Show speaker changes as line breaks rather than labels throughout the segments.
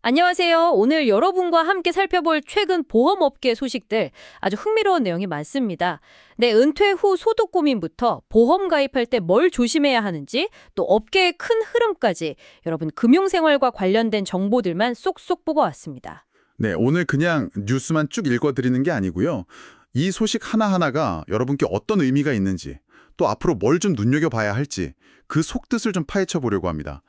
안녕하세요. 오늘 여러분과 함께 살펴볼 최근 보험업계 소식들 아주 흥미로운 내용이 많습니다. 네, 은퇴 후 소득 고민부터 보험 가입할 때 뭘 조심해야 하는지 또 업계의 큰 흐름까지 여러분 금융생활과 관련된 정보들만 쏙쏙 뽑아왔습니다.
네, 오늘 그냥 뉴스만 쭉 읽어드리는 게 아니고요. 이 소식 하나하나가 여러분께 어떤 의미가 있는지, 또 앞으로 뭘 좀 눈여겨봐야 할지 그 속뜻을 좀 파헤쳐 보려고 합니다.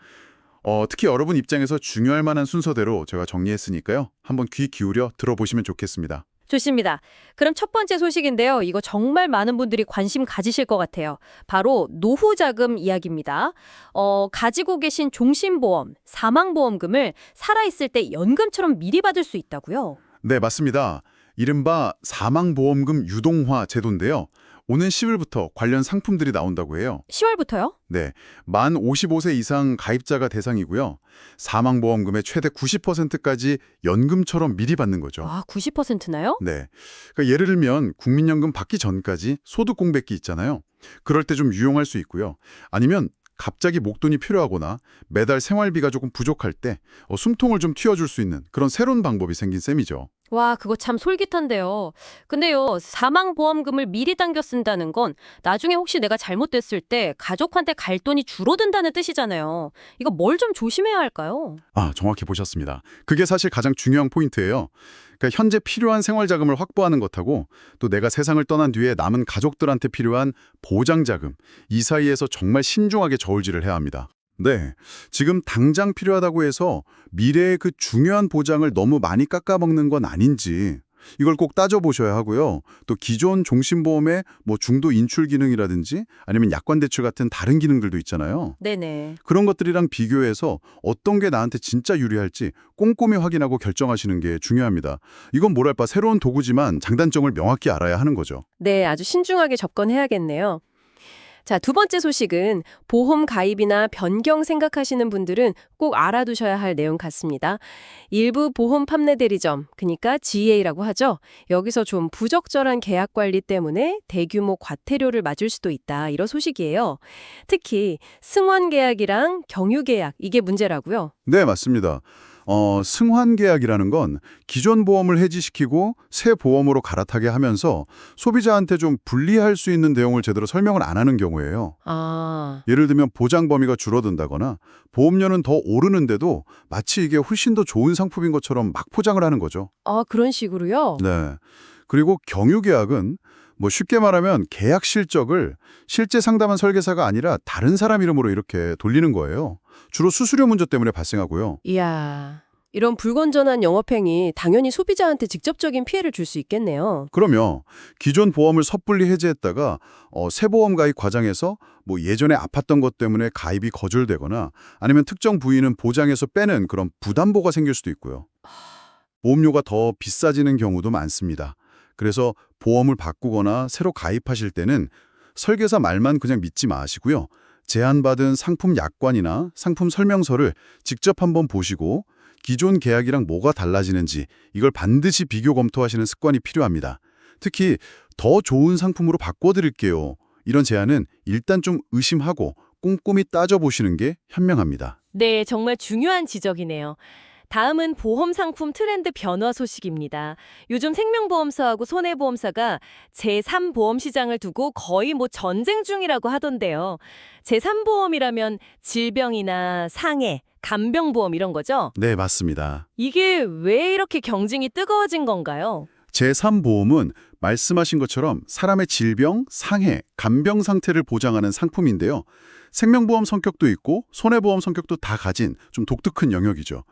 특히 여러분 입장에서 중요할 만한 순서대로 제가 정리했으니까요. 한번 귀 기울여 들어보시면 좋겠습니다.
좋습니다. 그럼 첫 번째 소식인데요. 이거 정말 많은 분들이 관심 가지실 것 같아요. 바로 노후자금 이야기입니다. 가지고 계신 종신보험, 사망보험금을 살아있을 때 연금처럼 미리 받을 수 있다고요?
네, 맞습니다. 이른바 사망보험금 유동화 제도인데요. 오는 10일부터 관련 상품들이 나온다고 해요.
10월부터요?
네, 만 55세 이상 가입자가 대상이고요. 사망보험금의 최대 90%까지 연금처럼 미리 받는 거죠.
아, 90%나요?
네, 그러니까 예를 들면 국민연금 받기 전까지 소득 공백기 있잖아요. 그럴 때 좀 유용할 수 있고요. 아니면 갑자기 목돈이 필요하거나 매달 생활비가 조금 부족할 때 숨통을 좀 틔워줄 수 있는 그런 새로운 방법이 생긴 셈이죠.
와, 그거 참 솔깃한데요. 근데요, 사망보험금을 미리 당겨 쓴다는 건 나중에 혹시 내가 잘못됐을 때 가족한테 갈 돈이 줄어든다는 뜻이잖아요. 이거 뭘 좀 조심해야 할까요?
아, 정확히 보셨습니다. 그게 사실 가장 중요한 포인트예요. 그러니까 현재 필요한 생활자금을 확보하는 것하고 또 내가 세상을 떠난 뒤에 남은 가족들한테 필요한 보장자금, 이 사이에서 정말 신중하게 저울질을 해야 합니다. 네, 지금 당장 필요하다고 해서 미래의 그 중요한 보장을 너무 많이 깎아먹는 건 아닌지 이걸 꼭 따져보셔야 하고요. 또 기존 종신보험의 중도 인출 기능이라든지 아니면 약관대출 같은 다른 기능들도 있잖아요.
네네.
그런 것들이랑 비교해서 어떤 게 나한테 진짜 유리할지 꼼꼼히 확인하고 결정하시는 게 중요합니다. 이건 뭐랄까 새로운 도구지만 장단점을 명확히 알아야 하는 거죠.
네, 아주 신중하게 접근해야겠네요. 자, 두 번째 소식은 보험 가입이나 변경 생각하시는 분들은 꼭 알아두셔야 할 내용 같습니다. 일부 보험 판매 대리점, 그러니까 GA라고 하죠. 여기서 좀 부적절한 계약 관리 때문에 대규모 과태료를 맞을 수도 있다. 이런 소식이에요. 특히 승원 계약이랑 경유 계약, 이게 문제라고요.
네, 맞습니다. 승환 계약이라는 건 기존 보험을 해지시키고 새 보험으로 갈아타게 하면서 소비자한테 좀 불리할 수 있는 내용을 제대로 설명을 안 하는 경우예요.
아,
예를 들면 보장 범위가 줄어든다거나 보험료는 더 오르는데도 마치 이게 훨씬 더 좋은 상품인 것처럼 막 포장을 하는 거죠.
그런 식으로요?
네. 그리고 경유 계약은 쉽게 말하면 계약 실적을 실제 상담한 설계사가 아니라 다른 사람 이름으로 이렇게 돌리는 거예요. 주로 수수료 문제 때문에 발생하고요.
이야, 이런 불건전한 영업행위 당연히 소비자한테 직접적인 피해를 줄 수 있겠네요.
그러면 기존 보험을 섣불리 해지했다가 새 보험 가입 과정에서 예전에 아팠던 것 때문에 가입이 거절되거나 아니면 특정 부위는 보장에서 빼는 그런 부담보가 생길 수도 있고요. 보험료가 더 비싸지는 경우도 많습니다. 그래서 보험을 바꾸거나 새로 가입하실 때는 설계사 말만 그냥 믿지 마시고요. 제안받은 상품 약관이나 상품 설명서를 직접 한번 보시고 기존 계약이랑 뭐가 달라지는지 이걸 반드시 비교 검토하시는 습관이 필요합니다. 특히 더 좋은 상품으로 바꿔드릴게요. 이런 제안은 일단 좀 의심하고 꼼꼼히 따져보시는 게 현명합니다.
네, 정말 중요한 지적이네요. 다음은 보험 상품 트렌드 변화 소식입니다. 요즘 생명보험사하고 손해보험사가 제3보험 시장을 두고 거의 전쟁 중이라고 하던데요. 제3보험이라면 질병이나 상해, 간병보험 이런 거죠?
네, 맞습니다.
이게 왜 이렇게 경쟁이 뜨거워진 건가요?
제3보험은 말씀하신 것처럼 사람의 질병, 상해, 간병 상태를 보장하는 상품인데요. 생명보험 성격도 있고 손해보험 성격도 다 가진 좀 독특한 영역이죠.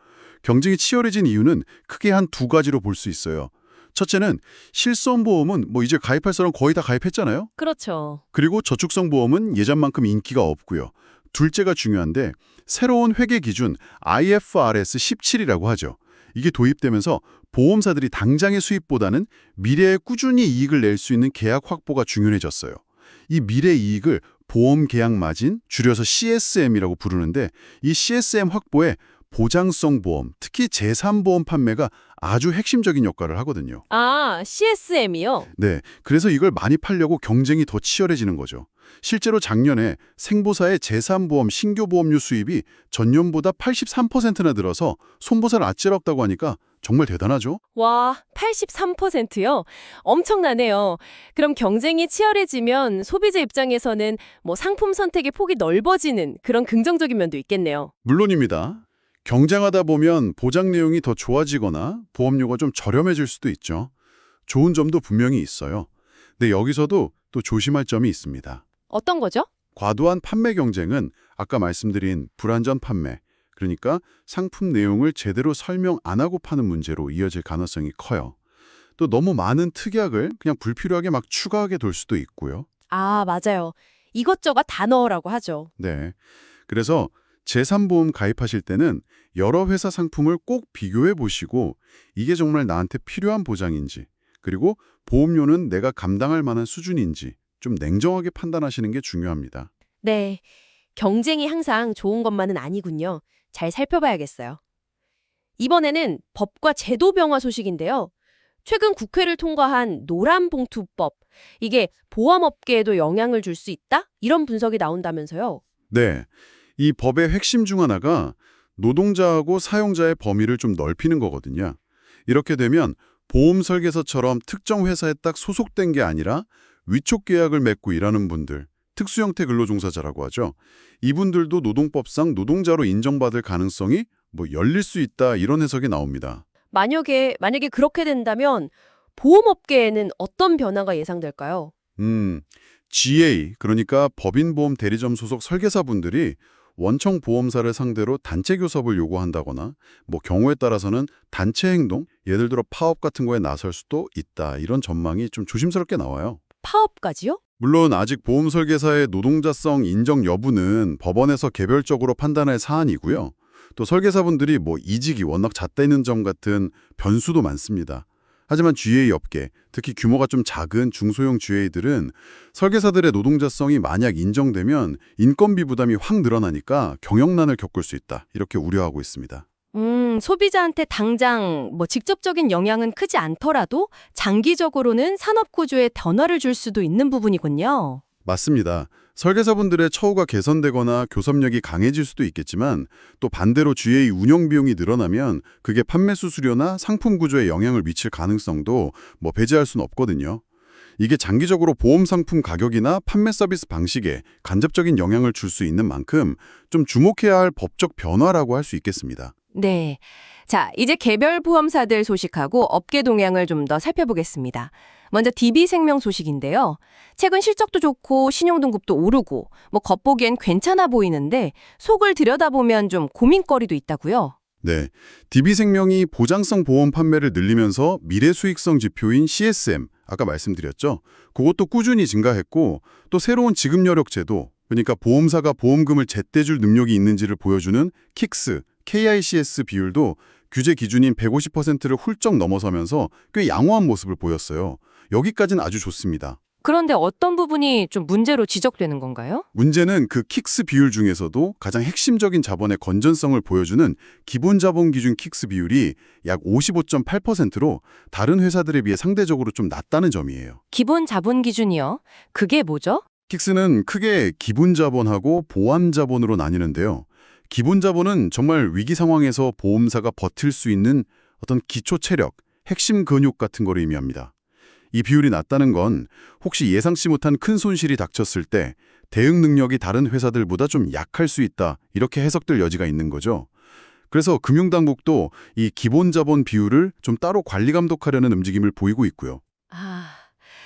경쟁이 치열해진 이유는 크게 한 두 가지로 볼 수 있어요. 첫째는 실손보험은 이제 가입할 사람 거의 다 가입했잖아요.
그렇죠.
그리고 저축성보험은 예전만큼 인기가 없고요. 둘째가 중요한데 새로운 회계 기준 IFRS 17이라고 하죠. 이게 도입되면서 보험사들이 당장의 수입보다는 미래에 꾸준히 이익을 낼 수 있는 계약 확보가 중요해졌어요. 이 미래 이익을 보험 계약 마진, 줄여서 CSM이라고 부르는데 이 CSM 확보에 보장성 보험, 특히 제3보험 판매가 아주 핵심적인 역할을 하거든요.
아, CSM이요?
네, 그래서 이걸 많이 팔려고 경쟁이 더 치열해지는 거죠. 실제로 작년에 생보사의 제3보험 신규 보험료 수입이 전년보다 83%나 늘어서 손보사를 아찔었다고 하니까 정말 대단하죠?
와, 83%요? 엄청나네요. 그럼 경쟁이 치열해지면 소비자 입장에서는 뭐 상품 선택의 폭이 넓어지는 그런 긍정적인 면도 있겠네요.
물론입니다. 경쟁하다 보면 보장 내용이 더 좋아지거나 보험료가 좀 저렴해질 수도 있죠. 좋은 점도 분명히 있어요. 근데 여기서도 또 조심할 점이 있습니다.
어떤 거죠?
과도한 판매 경쟁은 아까 말씀드린 불안전 판매, 그러니까 상품 내용을 제대로 설명 안 하고 파는 문제로 이어질 가능성이 커요. 또 너무 많은 특약을 그냥 불필요하게 막 추가하게 될 수도 있고요.
아, 맞아요. 이것저것 다 넣으라고 하죠.
네. 그래서 제3보험 가입하실 때는 여러 회사 상품을 꼭 비교해 보시고 이게 정말 나한테 필요한 보장인지, 그리고 보험료는 내가 감당할 만한 수준인지 좀 냉정하게 판단하시는 게 중요합니다.
네. 경쟁이 항상 좋은 것만은 아니군요. 잘 살펴봐야겠어요. 이번에는 법과 제도 병화 소식인데요. 최근 국회를 통과한 노란봉투법. 이게 보험업계에도 영향을 줄 수 있다? 이런 분석이 나온다면서요.
네. 이 법의 핵심 중 하나가 노동자하고 사용자의 범위를 좀 넓히는 거거든요. 이렇게 되면 보험 설계사처럼 특정 회사에 딱 소속된 게 아니라 위촉 계약을 맺고 일하는 분들, 특수형태 근로종사자라고 하죠. 이분들도 노동법상 노동자로 인정받을 가능성이 열릴 수 있다 이런 해석이 나옵니다.
만약에 그렇게 된다면 보험업계에는 어떤 변화가 예상될까요?
GA, 그러니까 법인보험 대리점 소속 설계사분들이 원청 보험사를 상대로 단체 교섭을 요구한다거나 경우에 따라서는 단체 행동, 예를 들어 파업 같은 거에 나설 수도 있다. 이런 전망이 좀 조심스럽게 나와요.
파업까지요?
물론 아직 보험 설계사의 노동자성 인정 여부는 법원에서 개별적으로 판단할 사안이고요. 또 설계사분들이 이직이 워낙 잦다는 점 같은 변수도 많습니다. 하지만 GA 업계, 특히 규모가 좀 작은 중소형 GA들은 설계사들의 노동자성이 만약 인정되면 인건비 부담이 확 늘어나니까 경영난을 겪을 수 있다. 이렇게 우려하고 있습니다.
소비자한테 당장 직접적인 영향은 크지 않더라도 장기적으로는 산업 구조에 변화를 줄 수도 있는 부분이군요.
맞습니다. 설계사분들의 처우가 개선되거나 교섭력이 강해질 수도 있겠지만 또 반대로 GA 운영 비용이 늘어나면 그게 판매 수수료나 상품 구조에 영향을 미칠 가능성도 배제할 수는 없거든요. 이게 장기적으로 보험 상품 가격이나 판매 서비스 방식에 간접적인 영향을 줄 수 있는 만큼 좀 주목해야 할 법적 변화라고 할 수 있겠습니다.
네. 자, 이제 개별 보험사들 소식하고 업계 동향을 좀 더 살펴보겠습니다. 먼저 DB생명 소식인데요. 최근 실적도 좋고 신용등급도 오르고 겉보기엔 괜찮아 보이는데 속을 들여다보면 좀 고민거리도 있다고요.
네, DB생명이 보장성 보험 판매를 늘리면서 미래 수익성 지표인 CSM, 아까 말씀드렸죠. 그것도 꾸준히 증가했고 또 새로운 지급여력 제도, 그러니까 보험사가 보험금을 제때 줄 능력이 있는지를 보여주는 킥스, KICS 비율도 규제 기준인 150%를 훌쩍 넘어서면서 꽤 양호한 모습을 보였어요. 여기까지는 아주 좋습니다.
그런데 어떤 부분이 좀 문제로 지적되는 건가요?
문제는 그 킥스 비율 중에서도 가장 핵심적인 자본의 건전성을 보여주는 기본 자본 기준 킥스 비율이 약 55.8%로 다른 회사들에 비해 상대적으로 좀 낮다는 점이에요.
기본 자본 기준이요? 그게 뭐죠?
킥스는 크게 기본 자본하고 보완 자본으로 나뉘는데요. 기본 자본은 정말 위기 상황에서 보험사가 버틸 수 있는 어떤 기초 체력, 핵심 근육 같은 거를 의미합니다. 이 비율이 낮다는 건 혹시 예상치 못한 큰 손실이 닥쳤을 때 대응 능력이 다른 회사들보다 좀 약할 수 있다, 이렇게 해석될 여지가 있는 거죠. 그래서 금융당국도 이 기본 자본 비율을 좀 따로 관리 감독하려는 움직임을 보이고 있고요.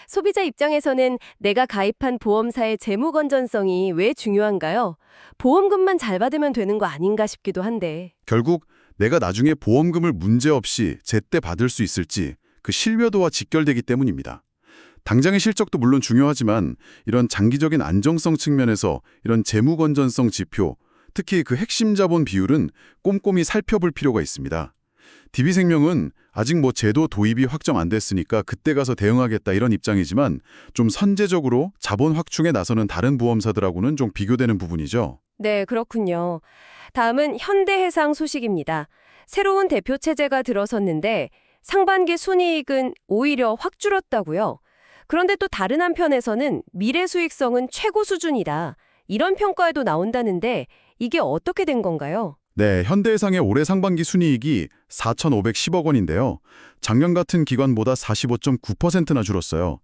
소비자 입장에서는 내가 가입한 보험사의 재무 건전성이 왜 중요한가요? 보험금만 잘 받으면 되는 거 아닌가 싶기도 한데.
결국 내가 나중에 보험금을 문제없이 제때 받을 수 있을지 그 신뢰도와 직결되기 때문입니다. 당장의 실적도 물론 중요하지만 이런 장기적인 안정성 측면에서 이런 재무 건전성 지표, 특히 그 핵심 자본 비율은 꼼꼼히 살펴볼 필요가 있습니다. DB생명은 아직 제도 도입이 확정 안 됐으니까 그때 가서 대응하겠다 이런 입장이지만 좀 선제적으로 자본 확충에 나서는 다른 보험사들하고는 좀 비교되는 부분이죠.
네, 그렇군요. 다음은 현대해상 소식입니다. 새로운 대표 체제가 들어섰는데 상반기 순이익은 오히려 확 줄었다고요. 그런데 또 다른 한편에서는 미래 수익성은 최고 수준이다. 이런 평가에도 나온다는데 이게 어떻게 된 건가요?
네, 현대해상의 올해 상반기 순이익이 4,510억 원인데요. 작년 같은 기간보다 45.9%나 줄었어요.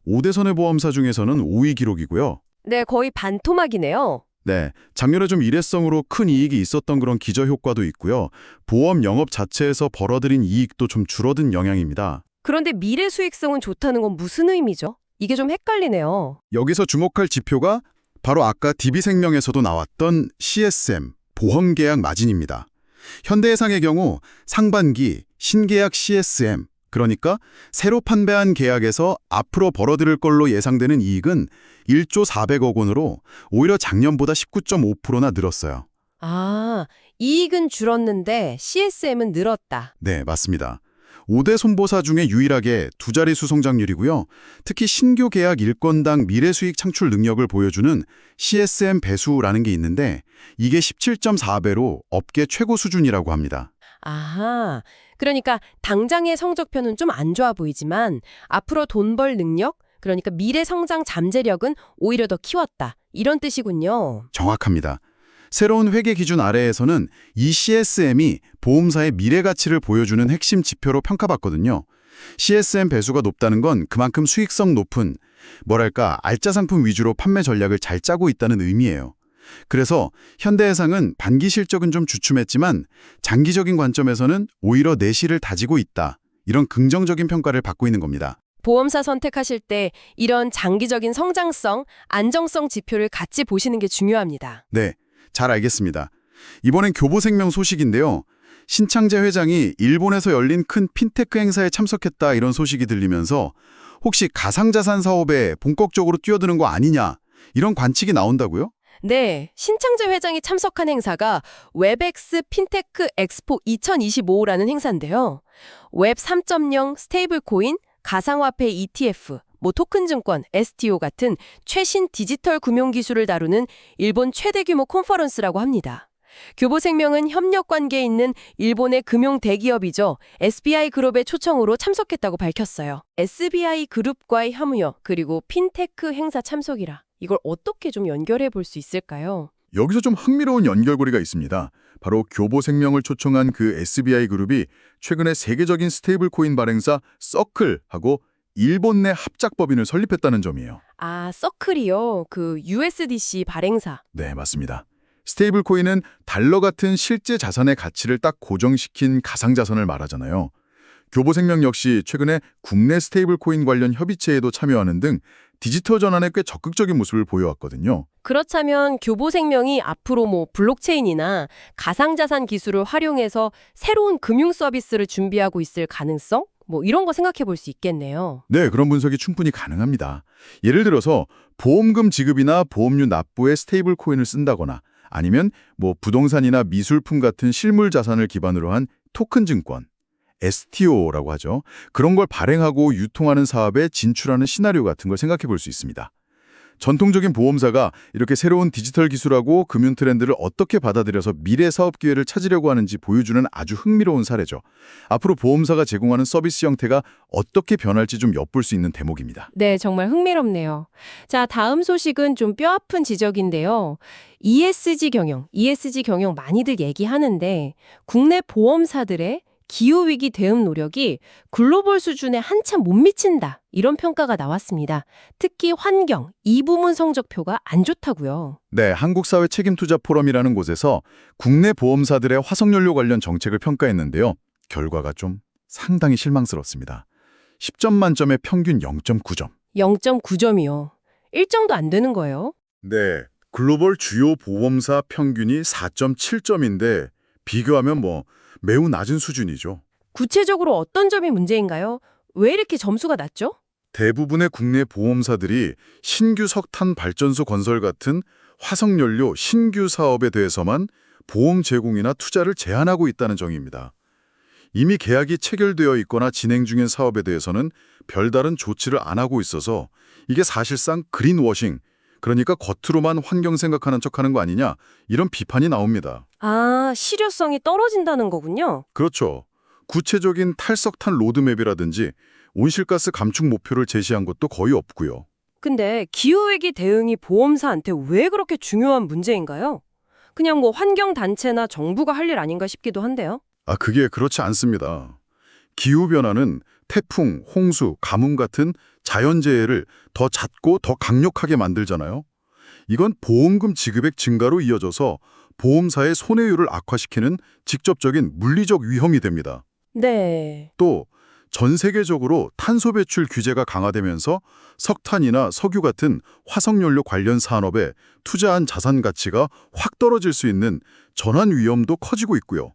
5대 손해보험사 중에서는 5위 기록이고요.
네, 거의 반토막이네요.
네, 작년에 좀 일회성으로 큰 이익이 있었던 그런 기저효과도 있고요. 보험 영업 자체에서 벌어들인 이익도 좀 줄어든 영향입니다.
그런데 미래 수익성은 좋다는 건 무슨 의미죠? 이게 좀 헷갈리네요.
여기서 주목할 지표가 바로 아까 DB생명에서도 나왔던 CSM, 보험계약 마진입니다. 현대해상의 경우 상반기 신계약 CSM, 그러니까 새로 판매한 계약에서 앞으로 벌어들일 걸로 예상되는 이익은 1조 400억 원으로 오히려 작년보다 19.5%나 늘었어요.
아, 이익은 줄었는데 CSM은 늘었다.
네, 맞습니다. 5대 손보사 중에 유일하게 두 자릿수 성장률이고요. 특히 신규 계약 일건당 미래 수익 창출 능력을 보여주는 CSM 배수라는 게 있는데 이게 17.4배로 업계 최고 수준이라고 합니다.
아하, 그러니까 당장의 성적표는 좀 안 좋아 보이지만 앞으로 돈 벌 능력, 그러니까 미래 성장 잠재력은 오히려 더 키웠다. 이런 뜻이군요.
정확합니다. 새로운 회계 기준 아래에서는 이 CSM이 보험사의 미래 가치를 보여주는 핵심 지표로 평가받거든요. CSM 배수가 높다는 건 그만큼 수익성 높은, 뭐랄까 알짜 상품 위주로 판매 전략을 잘 짜고 있다는 의미예요. 그래서 현대해상은 반기 실적은 좀 주춤했지만 장기적인 관점에서는 오히려 내실을 다지고 있다. 이런 긍정적인 평가를 받고 있는 겁니다.
보험사 선택하실 때 이런 장기적인 성장성, 안정성 지표를 같이 보시는 게 중요합니다.
네, 잘 알겠습니다. 이번엔 교보생명 소식인데요. 신창재 회장이 일본에서 열린 큰 핀테크 행사에 참석했다 이런 소식이 들리면서 혹시 가상자산 사업에 본격적으로 뛰어드는 거 아니냐 이런 관측이 나온다고요?
네, 신창재 회장이 참석한 행사가 웹엑스 핀테크 엑스포 2025라는 행사인데요. 웹 3.0 스테이블 코인, 가상화폐 ETF, 토큰 증권, STO 같은 최신 디지털 금융 기술을 다루는 일본 최대 규모 컨퍼런스라고 합니다. 교보생명은 협력 관계에 있는 일본의 금융 대기업이죠. SBI 그룹의 초청으로 참석했다고 밝혔어요. SBI 그룹과의 협력, 그리고 핀테크 행사 참석이라. 이걸 어떻게 좀 연결해 볼 수 있을까요?
여기서 좀 흥미로운 연결고리가 있습니다. 바로 교보생명을 초청한 그 SBI 그룹이 최근에 세계적인 스테이블 코인 발행사 서클하고 일본 내 합작법인을 설립했다는 점이에요.
아, 서클이요. 그 USDC 발행사.
네, 맞습니다. 스테이블 코인은 달러 같은 실제 자산의 가치를 딱 고정시킨 가상자산을 말하잖아요. 교보생명 역시 최근에 국내 스테이블 코인 관련 협의체에도 참여하는 등 디지털 전환에 꽤 적극적인 모습을 보여왔거든요.
그렇다면 교보생명이 앞으로 블록체인이나 가상자산 기술을 활용해서 새로운 금융 서비스를 준비하고 있을 가능성? 이런 거 생각해 볼 수 있겠네요.
네, 그런 분석이 충분히 가능합니다. 예를 들어서 보험금 지급이나 보험료 납부에 스테이블 코인을 쓴다거나 아니면 부동산이나 미술품 같은 실물 자산을 기반으로 한 토큰 증권, STO라고 하죠. 그런 걸 발행하고 유통하는 사업에 진출하는 시나리오 같은 걸 생각해 볼 수 있습니다. 전통적인 보험사가 이렇게 새로운 디지털 기술하고 금융 트렌드를 어떻게 받아들여서 미래 사업 기회를 찾으려고 하는지 보여주는 아주 흥미로운 사례죠. 앞으로 보험사가 제공하는 서비스 형태가 어떻게 변할지 좀 엿볼 수 있는 대목입니다.
네, 정말 흥미롭네요. 자, 다음 소식은 좀 뼈아픈 지적인데요. ESG 경영 많이들 얘기하는데 국내 보험사들의 기후위기 대응 노력이 글로벌 수준에 한참 못 미친다. 이런 평가가 나왔습니다. 특히 환경, 이 부문 성적표가 안 좋다고요.
네, 한국사회 책임투자 포럼이라는 곳에서 국내 보험사들의 화석연료 관련 정책을 평가했는데요. 결과가 좀 상당히 실망스럽습니다. 10점 만점에 평균 0.9점.
0.9점이요. 1점도 안 되는 거예요.
네, 글로벌 주요 보험사 평균이 4.7점인데 비교하면 매우 낮은 수준이죠.
구체적으로 어떤 점이 문제인가요? 왜 이렇게 점수가 낮죠?
대부분의 국내 보험사들이 신규 석탄 발전소 건설 같은 화석연료 신규 사업에 대해서만 보험 제공이나 투자를 제한하고 있다는 점입니다. 이미 계약이 체결되어 있거나 진행 중인 사업에 대해서는 별다른 조치를 안 하고 있어서 이게 사실상 그린워싱, 그러니까 겉으로만 환경 생각하는 척하는 거 아니냐 이런 비판이 나옵니다.
아, 실효성이 떨어진다는 거군요.
그렇죠. 구체적인 탈석탄 로드맵이라든지 온실가스 감축 목표를 제시한 것도 거의 없고요.
근데 기후위기 대응이 보험사한테 왜 그렇게 중요한 문제인가요? 그냥 뭐 환경단체나 정부가 할 일 아닌가 싶기도 한데요.
그게 그렇지 않습니다. 기후변화는 태풍, 홍수, 가뭄 같은 자연재해를 더 잦고 더 강력하게 만들잖아요. 이건 보험금 지급액 증가로 이어져서 보험사의 손해율을 악화시키는 직접적인 물리적 위험이 됩니다.
네.
또 전 세계적으로 탄소 배출 규제가 강화되면서 석탄이나 석유 같은 화석연료 관련 산업에 투자한 자산 가치가 확 떨어질 수 있는 전환 위험도 커지고 있고요.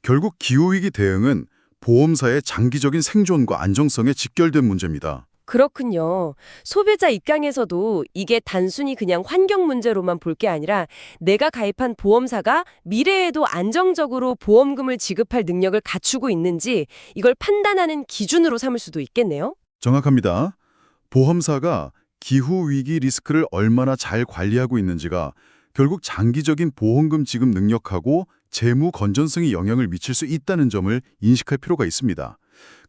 결국 기후위기 대응은 보험사의 장기적인 생존과 안정성에 직결된 문제입니다.
그렇군요. 소비자 입장에서도 이게 단순히 그냥 환경 문제로만 볼 게 아니라 내가 가입한 보험사가 미래에도 안정적으로 보험금을 지급할 능력을 갖추고 있는지 이걸 판단하는 기준으로 삼을 수도 있겠네요.
정확합니다. 보험사가 기후위기 리스크를 얼마나 잘 관리하고 있는지가 결국 장기적인 보험금 지급 능력하고 재무 건전성에 영향을 미칠 수 있다는 점을 인식할 필요가 있습니다.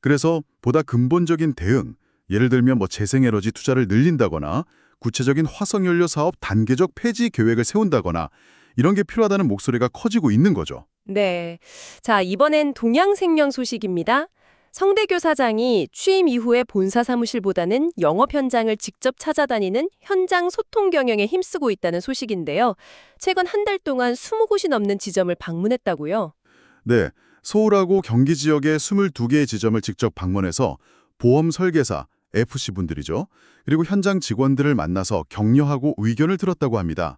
그래서 보다 근본적인 대응, 예를 들면 재생에너지 투자를 늘린다거나 구체적인 화석연료 사업 단계적 폐지 계획을 세운다거나 이런 게 필요하다는 목소리가 커지고 있는 거죠.
네. 자, 이번엔 동양생명 소식입니다. 성대교 사장이 취임 이후에 본사 사무실보다는 영업 현장을 직접 찾아다니는 현장 소통 경영에 힘쓰고 있다는 소식인데요. 최근 한 달 동안 20곳이 넘는 지점을 방문했다고요.
네, 서울하고 경기 지역의 22개의 지점을 직접 방문해서 보험 설계사, FC분들이죠. 그리고 현장 직원들을 만나서 격려하고 의견을 들었다고 합니다.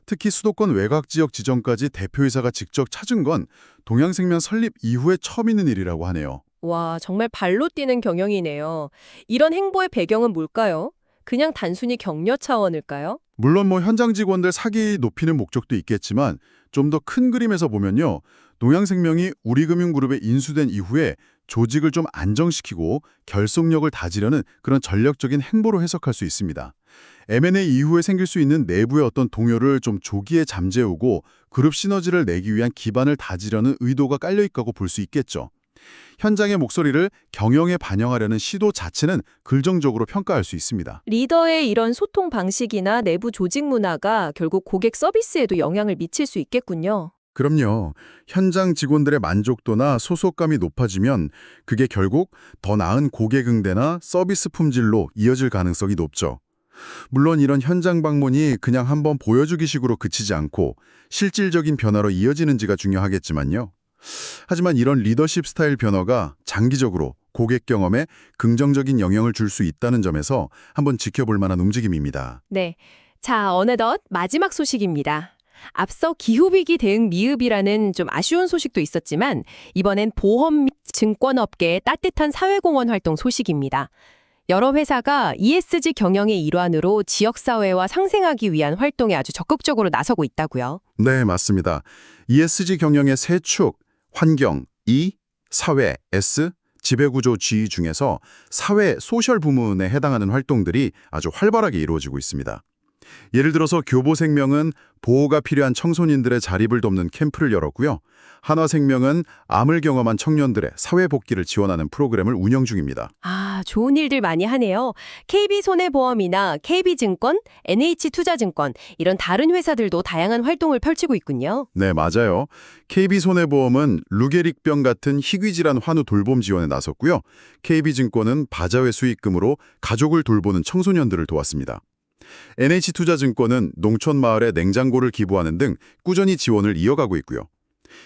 특히 수도권 외곽 지역 지점까지 대표이사가 직접 찾은 건 동양생명 설립 이후에 처음 있는 일이라고 하네요.
와, 정말 발로 뛰는 경영이네요. 이런 행보의 배경은 뭘까요? 그냥 단순히 격려 차원일까요?
물론 현장 직원들 사기 높이는 목적도 있겠지만 좀 더 큰 그림에서 보면요. 동양생명이 우리금융그룹에 인수된 이후에 조직을 좀 안정시키고 결속력을 다지려는 그런 전략적인 행보로 해석할 수 있습니다. M&A 이후에 생길 수 있는 내부의 어떤 동요를 좀 조기에 잠재우고 그룹 시너지를 내기 위한 기반을 다지려는 의도가 깔려있다고 볼 수 있겠죠. 현장의 목소리를 경영에 반영하려는 시도 자체는 긍정적으로 평가할 수 있습니다.
리더의 이런 소통 방식이나 내부 조직 문화가 결국 고객 서비스에도 영향을 미칠 수 있겠군요.
그럼요. 현장 직원들의 만족도나 소속감이 높아지면 그게 결국 더 나은 고객 응대나 서비스 품질로 이어질 가능성이 높죠. 물론 이런 현장 방문이 그냥 한번 보여주기식으로 그치지 않고 실질적인 변화로 이어지는지가 중요하겠지만요. 하지만 이런 리더십 스타일 변화가 장기적으로 고객 경험에 긍정적인 영향을 줄 수 있다는 점에서 한번 지켜볼 만한 움직임입니다.
네. 자, 어느덧 마지막 소식입니다. 앞서 기후위기 대응 미흡이라는 좀 아쉬운 소식도 있었지만 이번엔 보험 및 증권업계의 따뜻한 사회공헌 활동 소식입니다. 여러 회사가 ESG 경영의 일환으로 지역사회와 상생하기 위한 활동에 아주 적극적으로 나서고 있다고요.
네, 맞습니다. ESG 경영의 세 축, 환경, E, 사회, S, 지배구조 G 중에서 사회, 소셜 부문에 해당하는 활동들이 아주 활발하게 이루어지고 있습니다. 예를 들어서 교보생명은 보호가 필요한 청소년들의 자립을 돕는 캠프를 열었고요. 한화생명은 암을 경험한 청년들의 사회 복귀를 지원하는 프로그램을 운영 중입니다.
아, 좋은 일들 많이 하네요. KB손해보험이나 KB증권, NH투자증권 이런 다른 회사들도 다양한 활동을 펼치고 있군요.
네, 맞아요. KB손해보험은 루게릭병 같은 희귀질환 환우 돌봄 지원에 나섰고요. KB증권은 바자회 수익금으로 가족을 돌보는 청소년들을 도왔습니다. NH투자증권은 농촌마을에 냉장고를 기부하는 등 꾸준히 지원을 이어가고 있고요.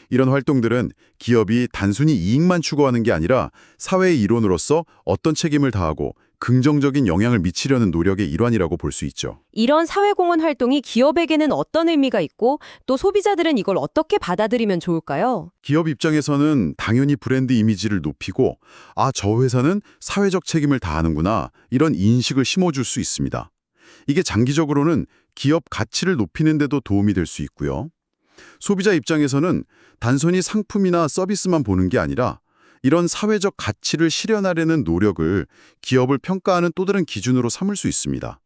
이런 활동들은 기업이 단순히 이익만 추구하는 게 아니라 사회의 일원으로서 어떤 책임을 다하고 긍정적인 영향을 미치려는 노력의 일환이라고 볼 수 있죠.
이런 사회공헌 활동이 기업에게는 어떤 의미가 있고 또 소비자들은 이걸 어떻게 받아들이면 좋을까요?
기업 입장에서는 당연히 브랜드 이미지를 높이고 저 회사는 사회적 책임을 다하는구나 이런 인식을 심어줄 수 있습니다. 이게 장기적으로는 기업 가치를 높이는 데도 도움이 될 수 있고요. 소비자 입장에서는 단순히 상품이나 서비스만 보는 게 아니라 이런 사회적 가치를 실현하려는 노력을 기업을 평가하는 또 다른 기준으로 삼을 수 있습니다.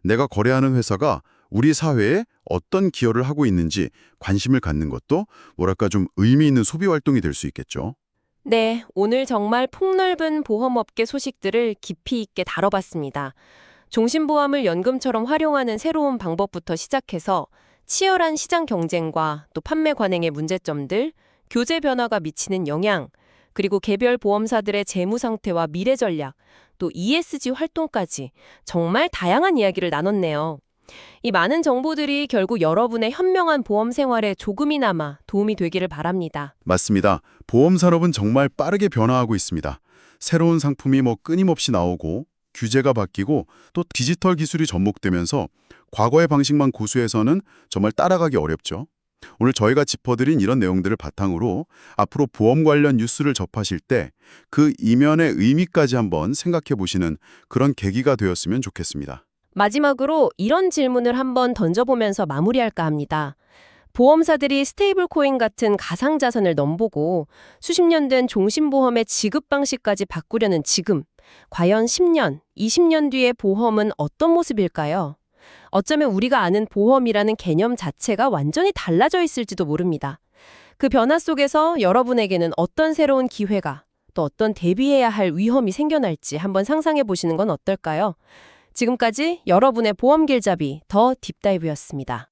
내가 거래하는 회사가 우리 사회에 어떤 기여를 하고 있는지 관심을 갖는 것도 뭐랄까 좀 의미 있는 소비 활동이 될 수 있겠죠.
네, 오늘 정말 폭넓은 보험업계 소식들을 깊이 있게 다뤄봤습니다. 종신보험을 연금처럼 활용하는 새로운 방법부터 시작해서 치열한 시장 경쟁과 또 판매 관행의 문제점들, 교제 변화가 미치는 영향, 그리고 개별 보험사들의 재무 상태와 미래 전략, 또 ESG 활동까지 정말 다양한 이야기를 나눴네요. 이 많은 정보들이 결국 여러분의 현명한 보험 생활에 조금이나마 도움이 되기를 바랍니다.
맞습니다. 보험 산업은 정말 빠르게 변화하고 있습니다. 새로운 상품이 끊임없이 나오고 규제가 바뀌고 또 디지털 기술이 접목되면서 과거의 방식만 고수해서는 정말 따라가기 어렵죠. 오늘 저희가 짚어드린 이런 내용들을 바탕으로 앞으로 보험 관련 뉴스를 접하실 때 그 이면의 의미까지 한번 생각해 보시는 그런 계기가 되었으면 좋겠습니다.
마지막으로 이런 질문을 한번 던져보면서 마무리할까 합니다. 보험사들이 스테이블 코인 같은 가상자산을 넘보고 수십 년 된 종신보험의 지급 방식까지 바꾸려는 지금, 과연 10년, 20년 뒤의 보험은 어떤 모습일까요? 어쩌면 우리가 아는 보험이라는 개념 자체가 완전히 달라져 있을지도 모릅니다. 그 변화 속에서 여러분에게는 어떤 새로운 기회가, 또 어떤 대비해야 할 위험이 생겨날지 한번 상상해 보시는 건 어떨까요? 지금까지 여러분의 보험 길잡이 더 딥다이브였습니다.